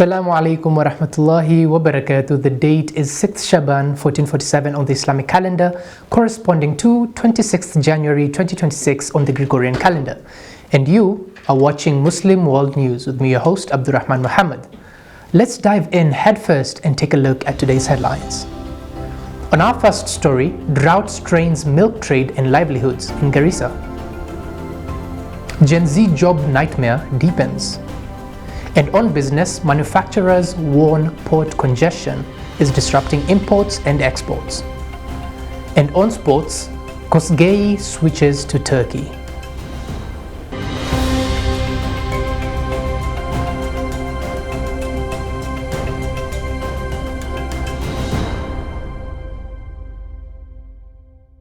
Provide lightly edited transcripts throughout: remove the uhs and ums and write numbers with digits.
Assalamu alaikum wa rahmatullahi wa barakatuh. The date is 6th Shaban 1447 on the Islamic calendar, corresponding to 26th January 2026 on the Gregorian calendar. And you are watching Muslim World News with me, your host, Abdurrahman Muhammad. Let's dive in headfirst and take a look at today's headlines. On our first story, drought strains milk trade and livelihoods in Garissa. Gen Z job nightmare deepens. And on business, manufacturers warn port congestion is disrupting imports and exports. And on sports, Kosgei switches to Turkey.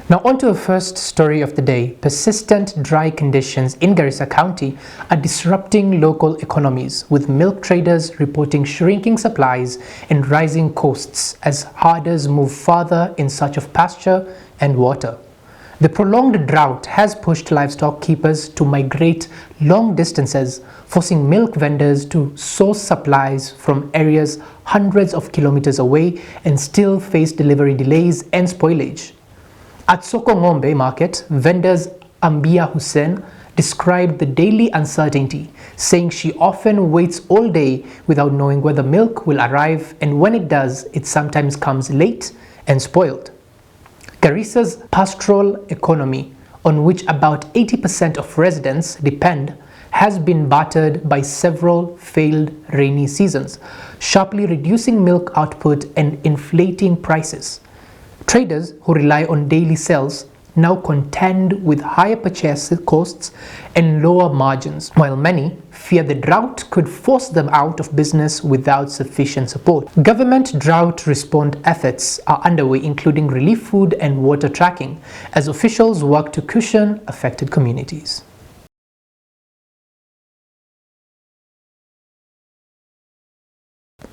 Now on to the first story of the day. Persistent dry conditions in Garissa County are disrupting local economies, with milk traders reporting shrinking supplies and rising costs as herders move farther in search of pasture and water. The prolonged drought has pushed livestock keepers to migrate long distances, forcing milk vendors to source supplies from areas hundreds of kilometers away and still face delivery delays and spoilage. At Soko Ngombe market, vendors Ambia Hussein described the daily uncertainty, saying she often waits all day without knowing whether milk will arrive, and when it does, it sometimes comes late and spoiled. Garissa's pastoral economy, on which about 80% of residents depend, has been battered by several failed rainy seasons, sharply reducing milk output and inflating prices. Traders who rely on daily sales now contend with higher purchase costs and lower margins, while many fear the drought could force them out of business without sufficient support. Government drought response efforts are underway, including relief food and water tracking, as officials work to cushion affected communities.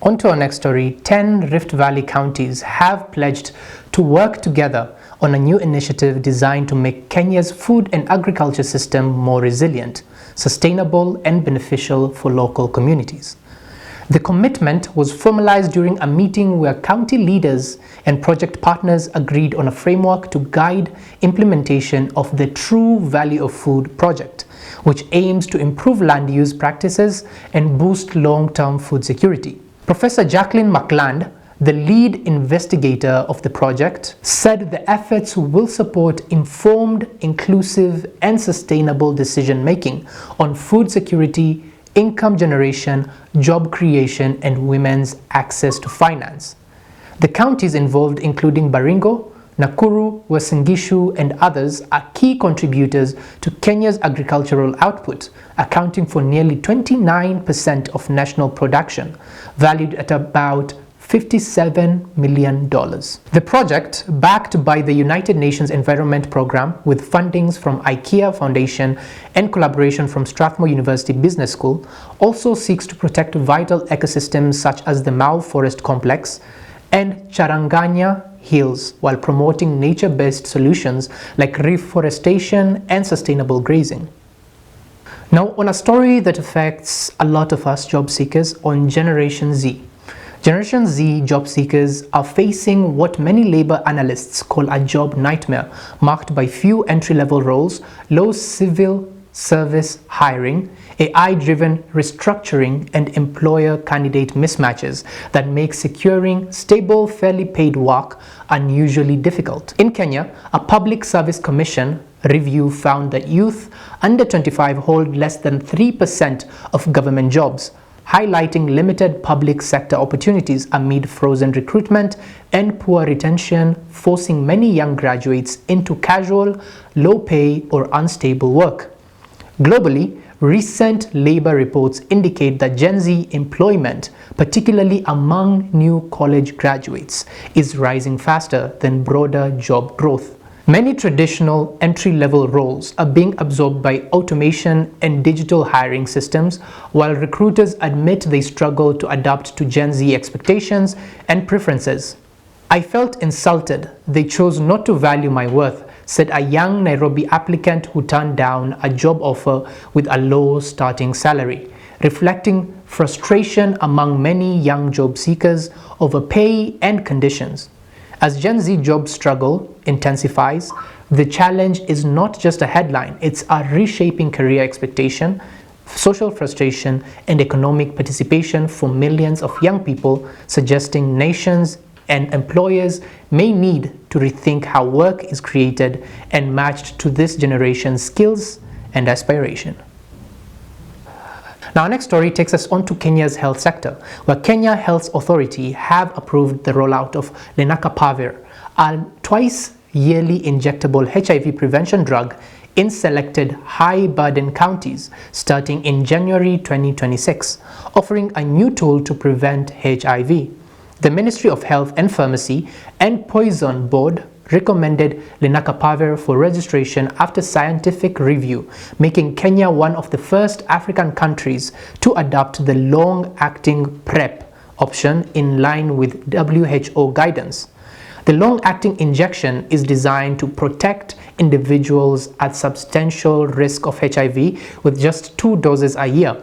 On to our next story. 10 Rift Valley counties have pledged to work together on a new initiative designed to make Kenya's food and agriculture system more resilient, sustainable, and beneficial for local communities. The commitment was formalized during a meeting where county leaders and project partners agreed on a framework to guide implementation of the True Value of Food project, which aims to improve land use practices and boost long-term food security. Professor Jacqueline McLand, the lead investigator of the project, said the efforts will support informed, inclusive, and sustainable decision-making on food security, income generation, job creation, and women's access to finance. The counties involved, including Baringo, Nakuru, Uasin Gishu, and others, are key contributors to Kenya's agricultural output, accounting for nearly 29% of national production, valued at about $57 million. The project, backed by the United Nations Environment Programme with fundings from IKEA Foundation and collaboration from Strathmore University Business School, also seeks to protect vital ecosystems such as the Mau Forest Complex and Charanganya Hills, while promoting nature-based solutions like reforestation and sustainable grazing. Now, on a story that affects a lot of us job seekers, on Generation Z. Generation Z job seekers are facing what many labor analysts call a job nightmare, marked by few entry-level roles, low civil service hiring, AI-driven restructuring, and employer-candidate mismatches that make securing stable, fairly paid work unusually difficult. In Kenya, a public service commission review found that youth under 25 hold less than 3% of government jobs, highlighting limited public sector opportunities amid frozen recruitment and poor retention, forcing many young graduates into casual, low-pay, or unstable work. Globally, recent labor reports indicate that Gen Z employment, particularly among new college graduates, is rising faster than broader job growth. Many traditional entry-level roles are being absorbed by automation and digital hiring systems, while recruiters admit they struggle to adapt to Gen Z expectations and preferences. I felt insulted. They chose not to value my worth, said a young Nairobi applicant who turned down a job offer with a low starting salary, reflecting frustration among many young job seekers over pay and conditions. As Gen Z job struggle intensifies, the challenge is not just a headline, it's a reshaping career expectation, social frustration, and economic participation for millions of young people, suggesting nations and employers may need to rethink how work is created and matched to this generation's skills and aspiration. Now, our next story takes us on to Kenya's health sector, where Kenya Health Authority have approved the rollout of lenacapavir, a twice-yearly injectable HIV prevention drug in selected high-burden counties starting in January 2026, offering a new tool to prevent HIV. The Ministry of Health and Pharmacy and Poison Board recommended lenacapavir for registration after scientific review, making Kenya one of the first African countries to adopt the long-acting PrEP option in line with WHO guidance. The long-acting injection is designed to protect individuals at substantial risk of HIV with just 2 doses a year.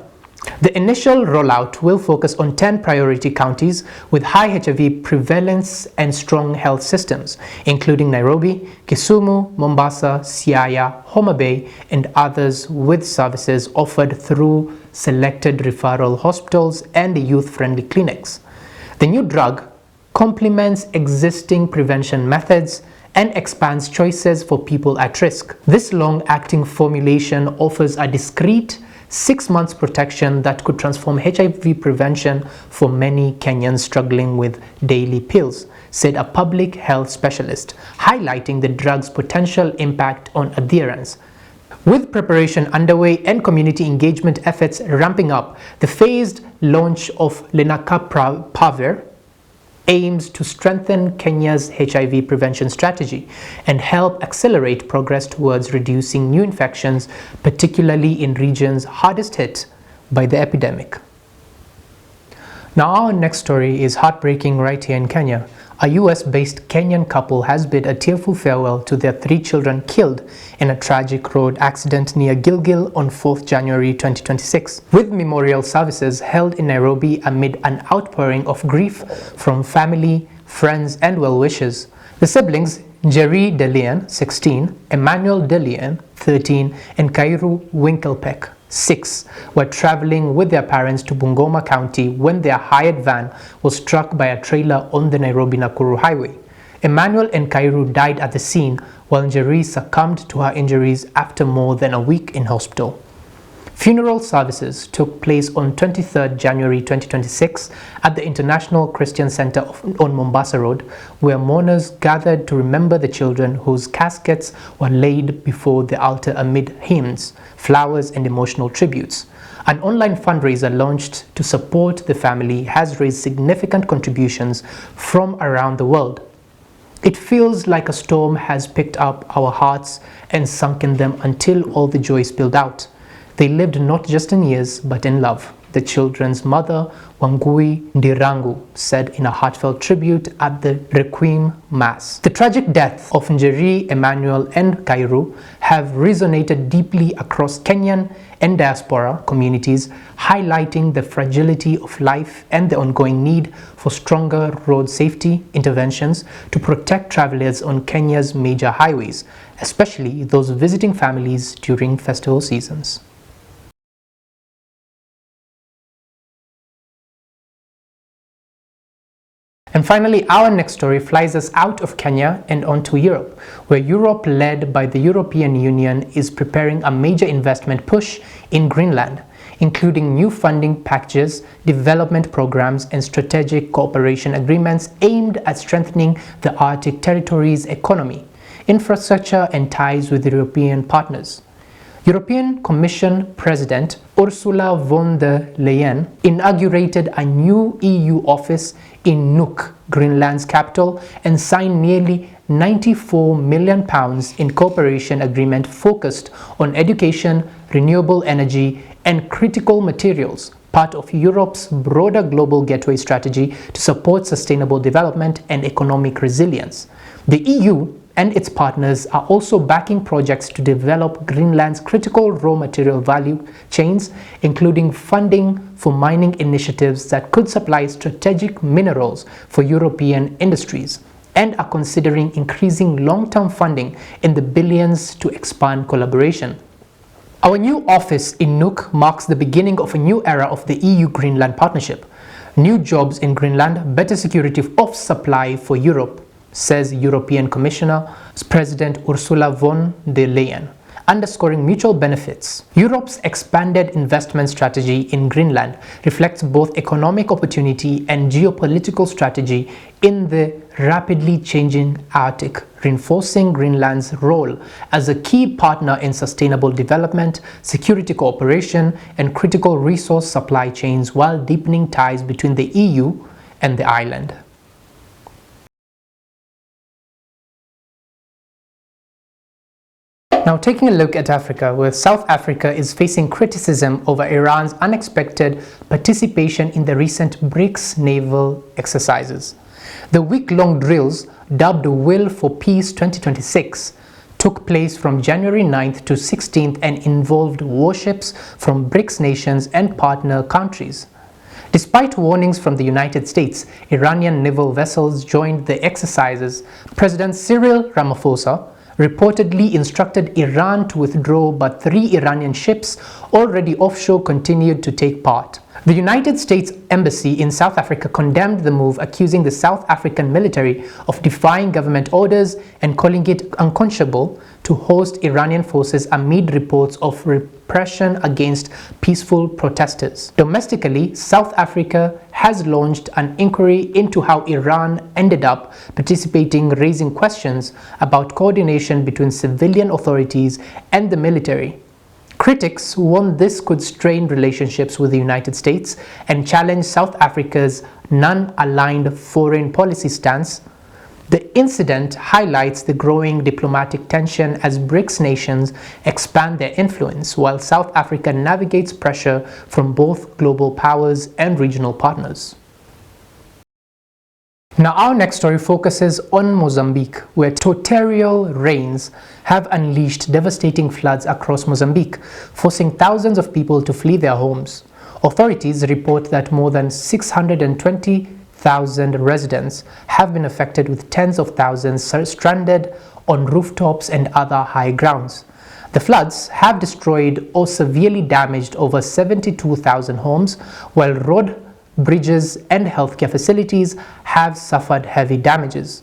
The initial rollout will focus on 10 priority counties with high HIV prevalence and strong health systems, including Nairobi, Kisumu, Mombasa, Siaya, Homa Bay, and others, with services offered through selected referral hospitals and youth-friendly clinics. The new drug complements existing prevention methods and expands choices for people at risk. This long-acting formulation offers a discreet 6 months protection that could transform HIV prevention for many Kenyans struggling with daily pills, said a public health specialist, highlighting the drug's potential impact on adherence. With preparation underway and community engagement efforts ramping up, the phased launch of lenacapavir aims to strengthen Kenya's HIV prevention strategy and help accelerate progress towards reducing new infections, particularly in regions hardest hit by the epidemic. Now, our next story is heartbreaking right here in Kenya. A US-based Kenyan couple has bid a tearful farewell to their 3 children killed in a tragic road accident near Gilgil on 4th January 2026, with memorial services held in Nairobi amid an outpouring of grief from family, friends, and well-wishers. The siblings, Jerry DeLeon, 16, Emmanuel DeLeon, 13, and Kairu Winkelpeck, 6, were traveling with their parents to Bungoma County when their hired van was struck by a trailer on the Nairobi-Nakuru highway. Emmanuel and Kairu died at the scene, while Njeri succumbed to her injuries after more than a week in hospital. Funeral services took place on 23rd January 2026 at the International Christian Center on Mombasa Road, where mourners gathered to remember the children whose caskets were laid before the altar amid hymns, flowers, and emotional tributes. An online fundraiser launched to support the family has raised significant contributions from around the world. It feels like a storm has picked up our hearts and sunken them until all the joy spilled out. They lived not just in years, but in love, the children's mother, Wangui Ndirangu, said in a heartfelt tribute at the Requiem Mass. The tragic death of Njeri, Emmanuel, and Kairu have resonated deeply across Kenyan and diaspora communities, highlighting the fragility of life and the ongoing need for stronger road safety interventions to protect travelers on Kenya's major highways, especially those visiting families during festival seasons. And finally, our next story flies us out of Kenya and onto Europe, where Europe, led by the European Union, is preparing a major investment push in Greenland, including new funding packages, development programs, and strategic cooperation agreements aimed at strengthening the Arctic territory's economy, infrastructure, and ties with European partners. European Commission President Ursula von der Leyen inaugurated a new EU office in Nuuk, Greenland's capital, and signed nearly £94 million in cooperation agreement focused on education, renewable energy, and critical materials, part of Europe's broader global gateway strategy to support sustainable development and economic resilience. The EU and its partners are also backing projects to develop Greenland's critical raw material value chains, including funding for mining initiatives that could supply strategic minerals for European industries, and are considering increasing long-term funding in the billions to expand collaboration. Our new office in Nuuk marks the beginning of a new era of the EU-Greenland partnership. New jobs in Greenland, better security of supply for Europe, says European Commissioner President Ursula von der Leyen, underscoring mutual benefits. Europe's expanded investment strategy in Greenland reflects both economic opportunity and geopolitical strategy in the rapidly changing Arctic, reinforcing Greenland's role as a key partner in sustainable development, security cooperation, and critical resource supply chains, while deepening ties between the EU and the island. Now, taking a look at Africa, where South Africa is facing criticism over Iran's unexpected participation in the recent BRICS naval exercises. The week-long drills, dubbed Will for Peace 2026, took place from January 9th to 16th and involved warships from BRICS nations and partner countries. Despite warnings from the United States, Iranian naval vessels joined the exercises. President Cyril Ramaphosa reportedly instructed Iran to withdraw, but 3 Iranian ships already offshore continued to take part. The United States Embassy in South Africa condemned the move, accusing the South African military of defying government orders and calling it unconscionable to host Iranian forces amid reports of repression against peaceful protesters. Domestically, South Africa has launched an inquiry into how Iran ended up participating, raising questions about coordination between civilian authorities and the military. Critics warn this could strain relationships with the United States and challenge South Africa's non-aligned foreign policy stance. The incident highlights the growing diplomatic tension as BRICS nations expand their influence, while South Africa navigates pressure from both global powers and regional partners. Now, our next story focuses on Mozambique, where torrential rains have unleashed devastating floods across Mozambique, forcing thousands of people to flee their homes. Authorities report that more than 620,000 residents have been affected, with tens of thousands stranded on rooftops and other high grounds. The floods have destroyed or severely damaged over 72,000 homes, while road, bridges, and healthcare facilities have suffered heavy damages.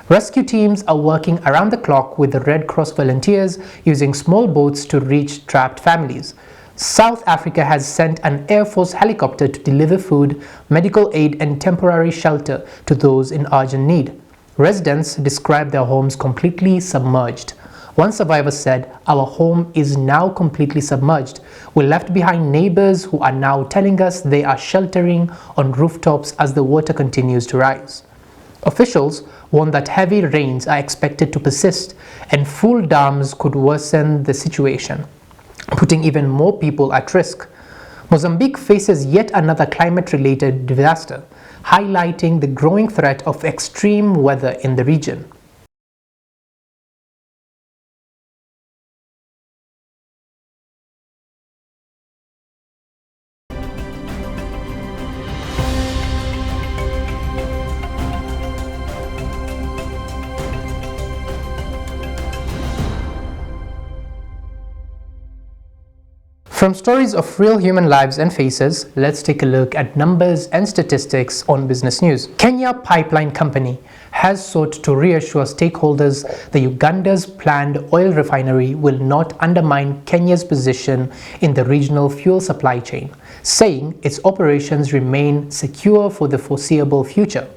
Rescue teams are working around the clock with the Red Cross volunteers using small boats to reach trapped families. South Africa has sent an Air Force helicopter to deliver food, medical aid, and temporary shelter to those in urgent need. Residents describe their homes completely submerged. One survivor said, "Our home is now completely submerged. We left behind neighbors who are now telling us they are sheltering on rooftops as the water continues to rise." Officials warn that heavy rains are expected to persist and full dams could worsen the situation, putting even more people at risk. Mozambique faces yet another climate-related disaster, highlighting the growing threat of extreme weather in the region. From stories of real human lives and faces, let's take a look at numbers and statistics on business news. Kenya Pipeline Company has sought to reassure stakeholders that Uganda's planned oil refinery will not undermine Kenya's position in the regional fuel supply chain, saying its operations remain secure for the foreseeable future.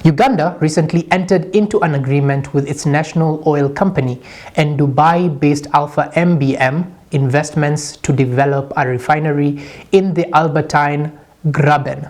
Uganda recently entered into an agreement with its national oil company and Dubai-based Alpha MBM Investments to develop a refinery in the Albertine Graben.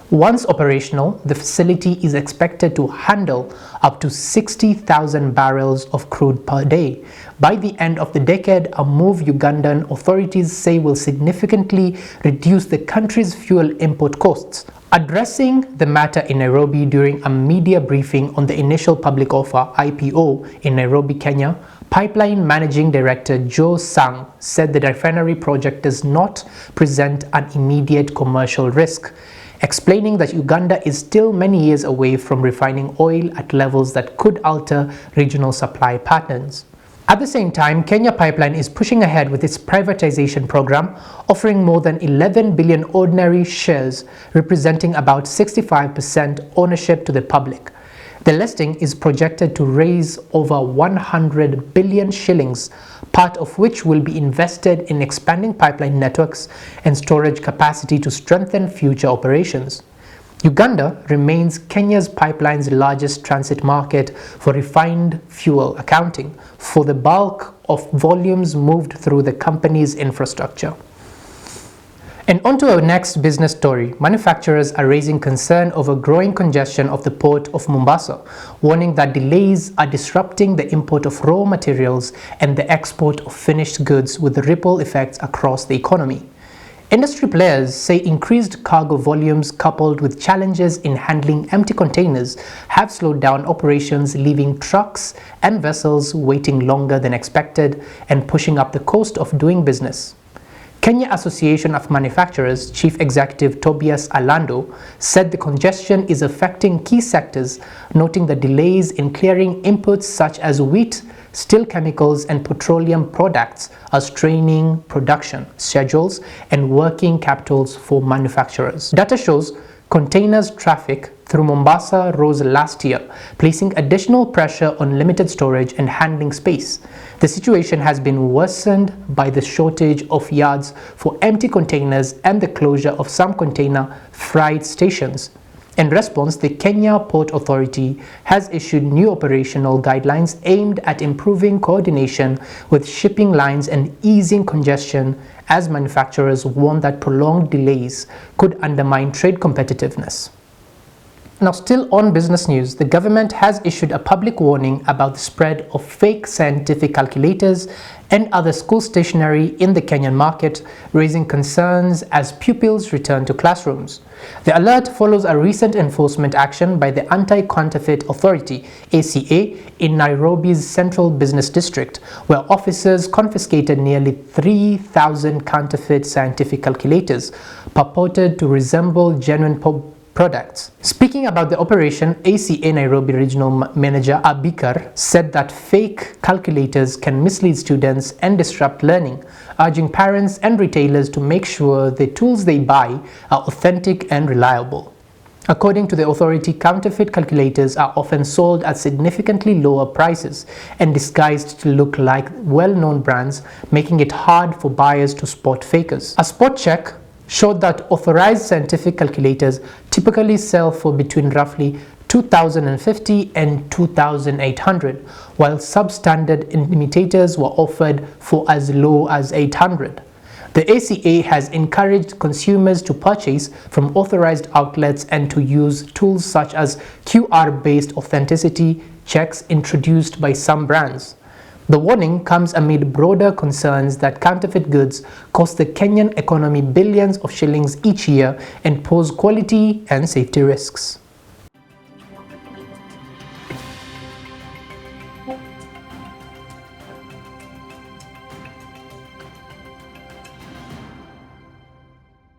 Once operational, the facility is expected to handle up to 60,000 barrels of crude per day. By the end of the decade, a move Ugandan authorities say will significantly reduce the country's fuel import costs. Addressing the matter in Nairobi during a media briefing on the initial public offer (IPO) in Nairobi, Kenya, Pipeline Managing Director Joe Sang said the refinery project does not present an immediate commercial risk, explaining that Uganda is still many years away from refining oil at levels that could alter regional supply patterns. At the same time, Kenya Pipeline is pushing ahead with its privatization program, offering more than 11 billion ordinary shares, representing about 65% ownership to the public. The listing is projected to raise over 100 billion shillings, part of which will be invested in expanding pipeline networks and storage capacity to strengthen future operations. Uganda remains Kenya's pipeline's largest transit market for refined fuel, accounting for the bulk of volumes moved through the company's infrastructure. And on to our next business story. Manufacturers are raising concern over growing congestion of the port of Mombasa, warning that delays are disrupting the import of raw materials and the export of finished goods with ripple effects across the economy. Industry players say increased cargo volumes coupled with challenges in handling empty containers have slowed down operations, leaving trucks and vessels waiting longer than expected and pushing up the cost of doing business. Kenya Association of Manufacturers Chief Executive Tobias Alando said the congestion is affecting key sectors, noting the delays in clearing inputs such as wheat, steel chemicals and petroleum products are straining production schedules and working capitals for manufacturers. Data shows containers traffic through Mombasa rose last year, placing additional pressure on limited storage and handling space. The situation has been worsened by the shortage of yards for empty containers and the closure of some container freight stations. In response, the Kenya Port Authority has issued new operational guidelines aimed at improving coordination with shipping lines and easing congestion, as manufacturers warn that prolonged delays could undermine trade competitiveness. Now, still on business news, the government has issued a public warning about the spread of fake scientific calculators and other school stationery in the Kenyan market, raising concerns as pupils return to classrooms. The alert follows a recent enforcement action by the Anti-Counterfeit Authority (ACA) in Nairobi's Central Business District, where officers confiscated nearly 3,000 counterfeit scientific calculators purported to resemble genuine products. Speaking about the operation, ACA Nairobi Regional Manager Abikar said that fake calculators can mislead students and disrupt learning, urging parents and retailers to make sure the tools they buy are authentic and reliable. According to the authority, counterfeit calculators are often sold at significantly lower prices and disguised to look like well-known brands, making it hard for buyers to spot fakers. A spot check showed that authorized scientific calculators typically sell for between roughly 2,050 and 2,800, while substandard imitators were offered for as low as 800. The ACA has encouraged consumers to purchase from authorized outlets and to use tools such as QR-based authenticity checks introduced by some brands. The warning comes amid broader concerns that counterfeit goods cost the Kenyan economy billions of shillings each year and pose quality and safety risks.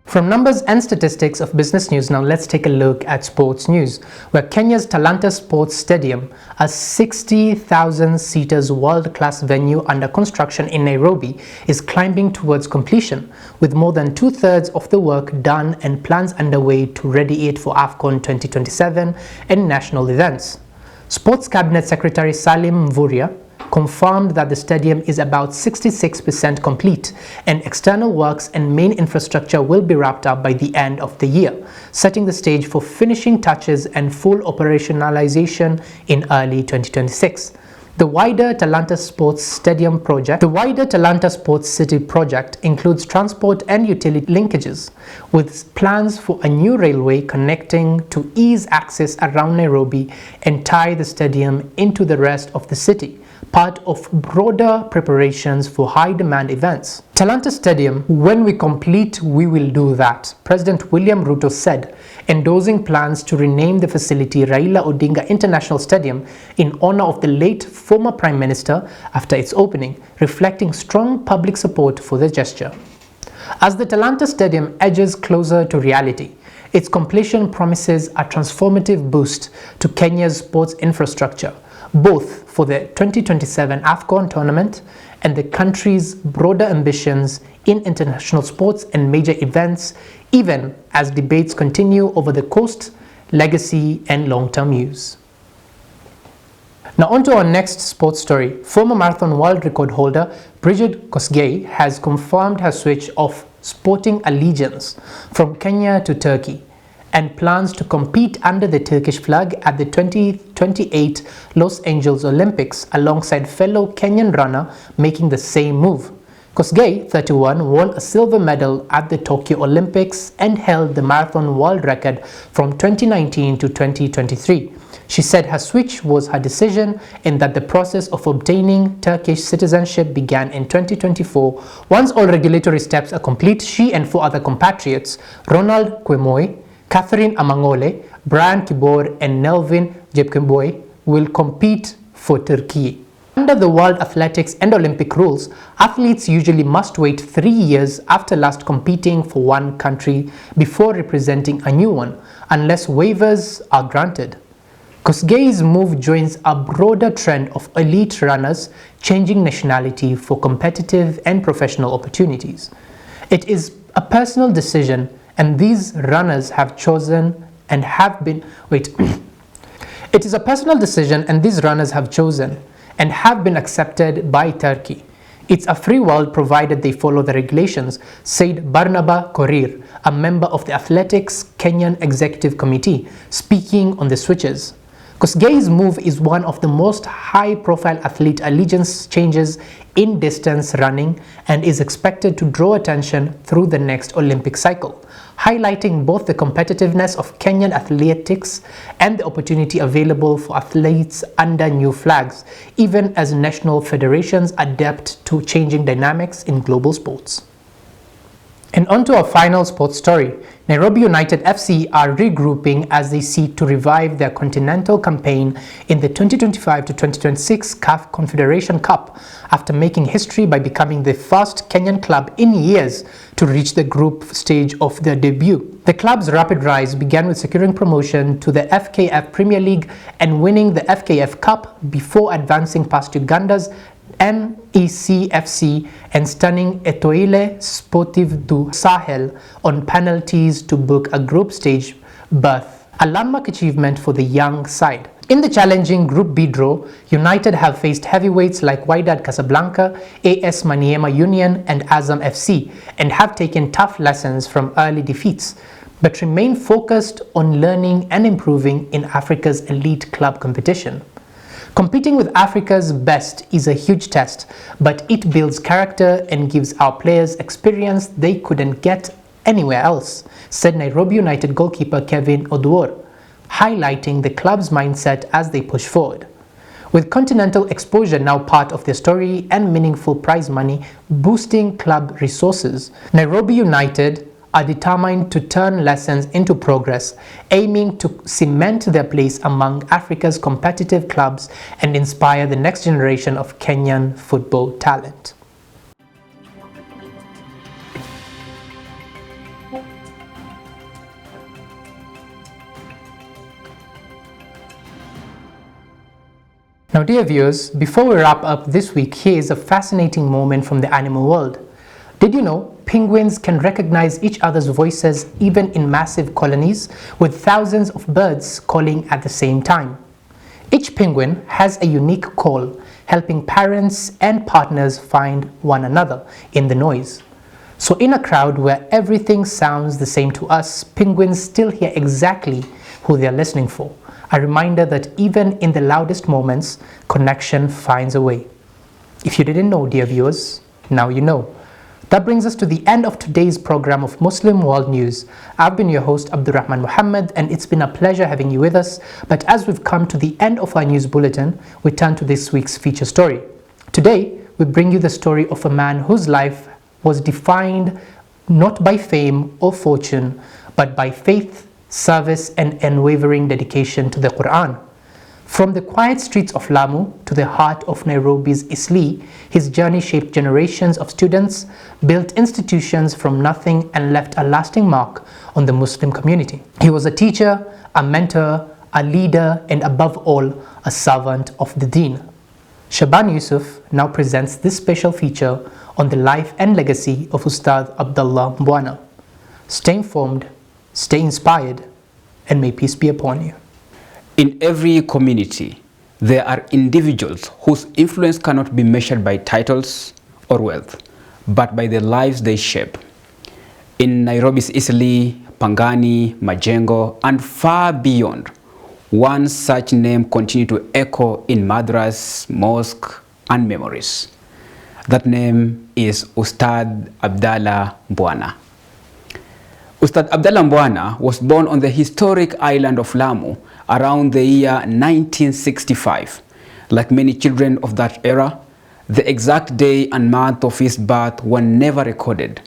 From numbers and statistics of business news, now let's take a look at sports news, where Kenya's Talanta Sports Stadium, a 60,000-seaters world-class venue under construction in Nairobi, is climbing towards completion, with more than two-thirds of the work done and plans underway to ready it for AFCON 2027 and national events. Sports Cabinet Secretary Salim Mvurya confirmed that the stadium is about 66% complete and external works and main infrastructure will be wrapped up by the end of the year, setting the stage for finishing touches and full operationalization in early 2026. The wider Talanta Sports Stadium project, the wider Talanta Sports City project includes transport and utility linkages, with plans for a new railway connecting to ease access around Nairobi and tie the stadium into the rest of the city, part of broader preparations for high-demand events. Talanta Stadium, when we complete, we will do that, President William Ruto said, endorsing plans to rename the facility Raila Odinga International Stadium in honor of the late former Prime Minister after its opening, reflecting strong public support for the gesture. As the Talanta Stadium edges closer to reality, its completion promises a transformative boost to Kenya's sports infrastructure, both for the 2027 AFCON tournament and the country's broader ambitions in international sports and major events, even as debates continue over the cost, legacy, and long-term use. Now on to our next sports story. Former marathon world record holder Brigid Kosgei has confirmed her switch of sporting allegiance from Kenya to Turkey and plans to compete under the Turkish flag at the 2028 Los Angeles Olympics alongside fellow Kenyan runner making the same move. Kosgei, 31, won a silver medal at the Tokyo Olympics and held the marathon world record from 2019 to 2023. She said her switch was her decision and that the process of obtaining Turkish citizenship began in 2024. Once all regulatory steps are complete, she and 4 other compatriots, Ronald Kwemoy, Catherine Amangole, Brian Kibor, and Nelvin Jepkemboy, will compete for Turkey. Under the World Athletics and Olympic rules, athletes usually must wait 3 years after last competing for one country before representing a new one, unless waivers are granted. Kosgei's move joins a broader trend of elite runners changing nationality for competitive and professional opportunities. It is a personal decision, and these runners have chosen and have been It is a personal decision, and these runners have chosen and have been accepted by Turkey. It's a free world provided they follow the regulations, said Barnaba Korir, a member of the Athletics Kenyan Executive Committee, speaking on the switches. Kosgei's move is one of the most high-profile athlete allegiance changes in distance running and is expected to draw attention through the next Olympic cycle, highlighting both the competitiveness of Kenyan athletics and the opportunity available for athletes under new flags, even as national federations adapt to changing dynamics in global sports. And on to our final sports story. Nairobi United FC are regrouping as they seek to revive their continental campaign in the 2025 to 2026 CAF Confederation Cup after making history by becoming the first Kenyan club in years to reach the group stage of their debut. The club's rapid rise began with securing promotion to the FKF Premier League and winning the FKF Cup before advancing past Uganda's NECFC and stunning Etoile Sportive du Sahel on penalties to book a group stage berth, a landmark achievement for the young side. In the challenging Group B draw, United have faced heavyweights like Wydad Casablanca, AS Maniema Union and Azam FC and have taken tough lessons from early defeats, but remain focused on learning and improving in Africa's elite club competition. Competing with Africa's best is a huge test, but it builds character and gives our players experience they couldn't get anywhere else, said Nairobi United goalkeeper Kevin Oduor, highlighting the club's mindset as they push forward. With continental exposure now part of their story and meaningful prize money boosting club resources, Nairobi United are determined to turn lessons into progress, aiming to cement their place among Africa's competitive clubs and inspire the next generation of Kenyan football talent. Now, dear viewers, before we wrap up this week, here is a fascinating moment from the animal world. Did you know penguins can recognize each other's voices even in massive colonies with thousands of birds calling at the same time? Each penguin has a unique call, helping parents and partners find one another in the noise. So in a crowd where everything sounds the same to us, penguins still hear exactly who they are listening for. A reminder that even in the loudest moments, connection finds a way. If you didn't know, dear viewers, now you know. That brings us to the end of today's program of Muslim World News. I've been your host, Abdurrahman Muhammad, and it's been a pleasure having you with us. But as we've come to the end of our news bulletin, we turn to this week's feature story. Today, we bring you the story of a man whose life was defined not by fame or fortune, but by faith, service, and unwavering dedication to the Qur'an. From the quiet streets of Lamu to the heart of Nairobi's Isli, his journey shaped generations of students, built institutions from nothing, and left a lasting mark on the Muslim community. He was a teacher, a mentor, a leader, and above all, a servant of the deen. Shaban Yusuf now presents this special feature on the life and legacy of Ustadh Abdallah Mbwana. Stay informed, stay inspired, and may peace be upon you. In every community, there are individuals whose influence cannot be measured by titles or wealth, but by the lives they shape. In Nairobi's Isli, Pangani, Majengo, and far beyond, one such name continues to echo in madras, mosque, and memories. That name is Ustadh Abdallah Mbwana. Ustadh Abdallah Mbwana was born on the historic island of Lamu around the year 1965. Like many children of that era, the exact day and month of his birth were never recorded.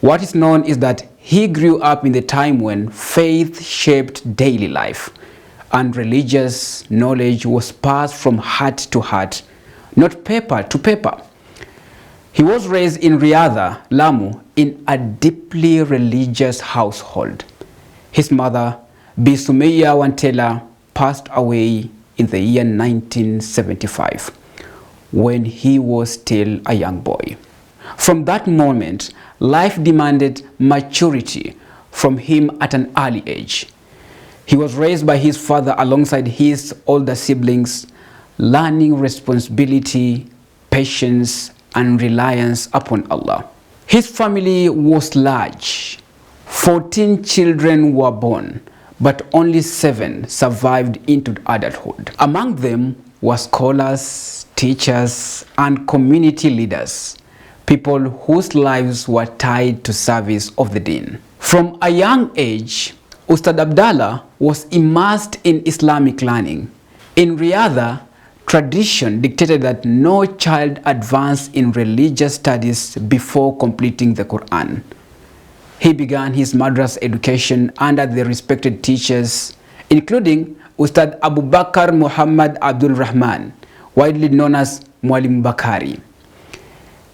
What is known is that he grew up in the time when faith shaped daily life and religious knowledge was passed from heart to heart, not paper to paper. He was raised in Riyadh, Lamu, in a deeply religious household. His mother, Bi Sumaya Wantela, passed away in the year 1975 when he was still a young boy. From that moment, life demanded maturity from him at an early age. He was raised by his father alongside his older siblings, learning responsibility, patience, and reliance upon Allah. His family was large. 14 children were born, but only 7 survived into adulthood. Among them were scholars, teachers, and community leaders, people whose lives were tied to service of the deen. From a young age, Ustadh Abdallah was immersed in Islamic learning. In Riyadh, tradition dictated that no child advance in religious studies before completing the Qur'an. He began his madrasa education under the respected teachers, including Ustadh Abu Bakr Muhammad Abdul Rahman, widely known as Mwalim Bakari.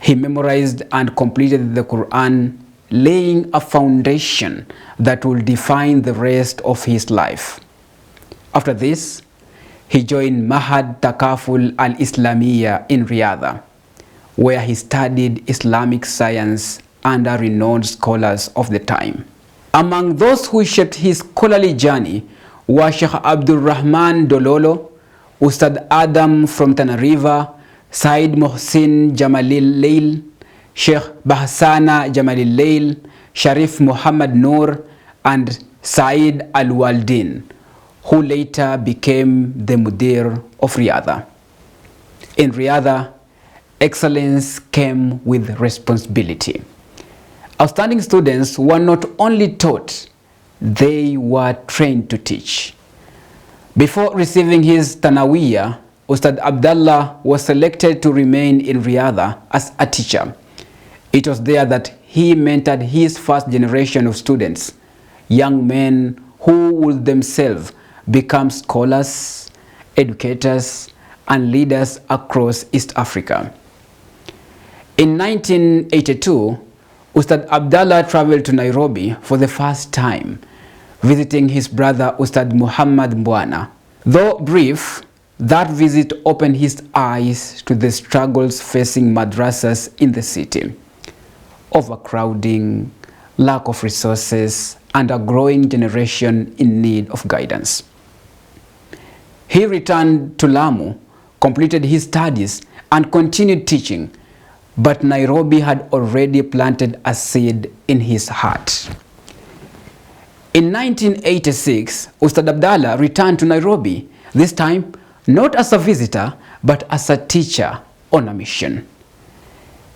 He memorized and completed the Qur'an, laying a foundation that will define the rest of his life. After this, he joined Madrasatul Al-Islamiyya in Riyadh, where he studied Islamic science under renowned scholars of the time. Among those who shaped his scholarly journey were Sheikh Abdul Rahman Dololo, Ustadh Adam from Tana River, Said Mohsin Jamalil Leil, Sheikh Bahsana Jamalil Leil, Sharif Muhammad Noor, and Said Al-Waldin, who later became the Mudir of Riyadh. In Riyadh, excellence came with responsibility. Outstanding students were not only taught, they were trained to teach. Before receiving his Tanawiyya, Ustadh Abdallah was selected to remain in Riyadh as a teacher. It was there that he mentored his first generation of students, young men who would themselves become scholars, educators, and leaders across East Africa. In 1982, Ustadh Abdallah traveled to Nairobi for the first time, visiting his brother Ustadh Muhammad Mbwana. Though brief, that visit opened his eyes to the struggles facing madrasas in the city. Overcrowding, lack of resources, and a growing generation in need of guidance. He returned to Lamu, completed his studies, and continued teaching, but Nairobi had already planted a seed in his heart. In 1986, Ustadh Abdallah returned to Nairobi, this time not as a visitor, but as a teacher on a mission.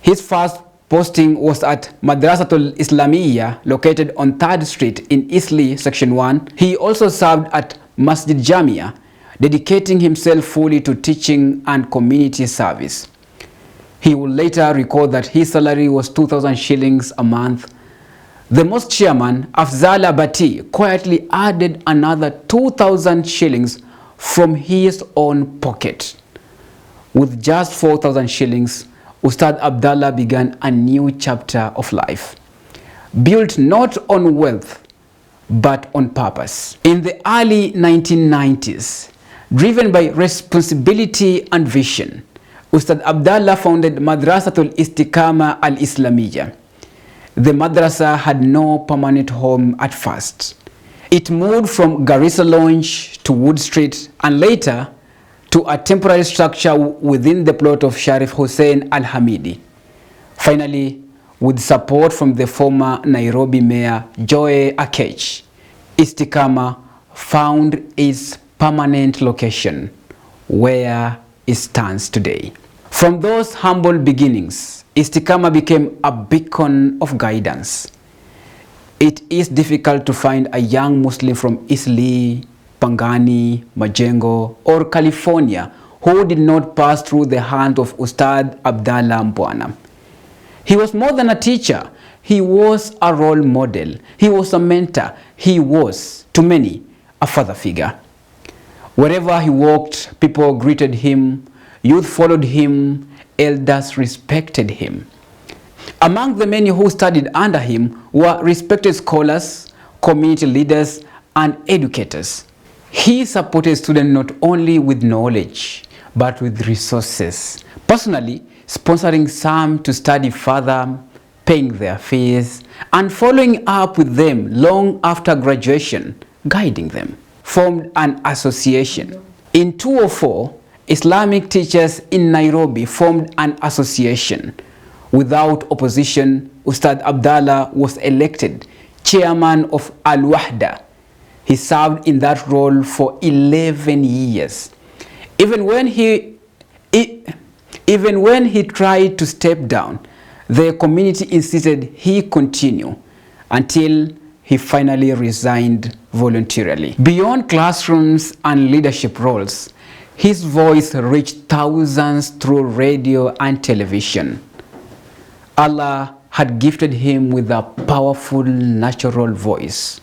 His first posting was at Madrasatul Islamiyya, located on 3rd Street in Eastleigh, Section 1. He also served at Masjid Jamia, dedicating himself fully to teaching and community service. He would later record that his salary was 2,000 shillings a month. The mosque chairman, Afzal Abati, quietly added another 2,000 shillings from his own pocket. With just 4,000 shillings, Ustadh Abdallah began a new chapter of life, built not on wealth, but on purpose. In the early 1990s, driven by responsibility and vision, Ustadh Abdallah founded Madrasatul Istiqama Al-Islamiyya. The madrasa had no permanent home at first. It moved from Garissa Lounge to Wood Street and later to a temporary structure within the plot of Sharif Hussein Al-Hamidi. Finally, with support from the former Nairobi Mayor Joe Akech, Istiqama found its permanent location, where it stands today. From those humble beginnings, Istiqama became a beacon of guidance. It is difficult to find a young Muslim from Eastleigh, Pangani, Majengo, or California who did not pass through the hand of Ustadh Abdallah Mbwana. He was more than a teacher. He was a role model. He was a mentor. He was, to many, a father figure. Wherever he walked, people greeted him, youth followed him, elders respected him. Among the many who studied under him were respected scholars, community leaders, and educators. He supported students not only with knowledge, but with resources, personally sponsoring some to study further, paying their fees, and following up with them long after graduation, guiding them. Formed an association. In 2004, Islamic teachers in Nairobi formed an association. Without opposition, Ustadh Abdallah was elected chairman of Al-Wahda. He served in that role for 11 years. Even when he tried to step down, the community insisted he continue until he finally resigned voluntarily. Beyond classrooms and leadership roles, his voice reached thousands through radio and television. Allah had gifted him with a powerful natural voice,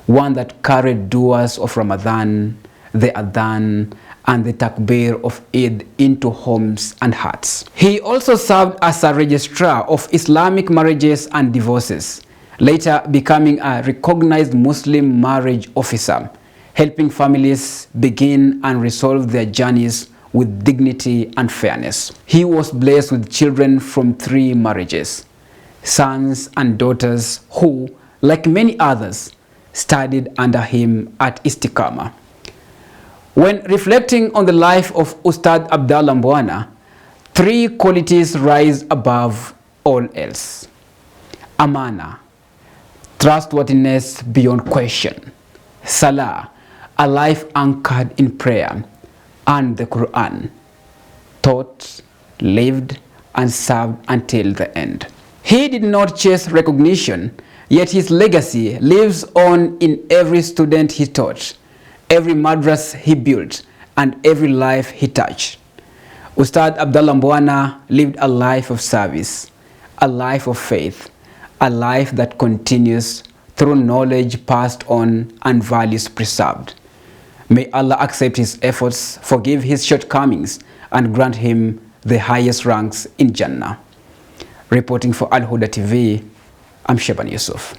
one that carried du'as of Ramadan, the Adhan, and the Takbir of Eid into homes and hearts. He also served as a registrar of Islamic marriages and divorces, later becoming a recognized Muslim marriage officer, helping families begin and resolve their journeys with dignity and fairness. He was blessed with children from 3 marriages, sons and daughters who, like many others, studied under him at Istiqama. When reflecting on the life of Ustadh Abdallah Mbwana, 3 qualities rise above all else. Amana, trustworthiness beyond question. Salah, a life anchored in prayer. And the Qur'an, taught, lived, and served until the end. He did not chase recognition, yet his legacy lives on in every student he taught, every madras he built, and every life he touched. Ustadh Abdallah Mbwana lived a life of service, a life of faith, a life that continues through knowledge passed on and values preserved. May Allah accept his efforts, forgive his shortcomings, and grant him the highest ranks in Jannah. Reporting for Al Huda TV, I'm Sheban Yusuf.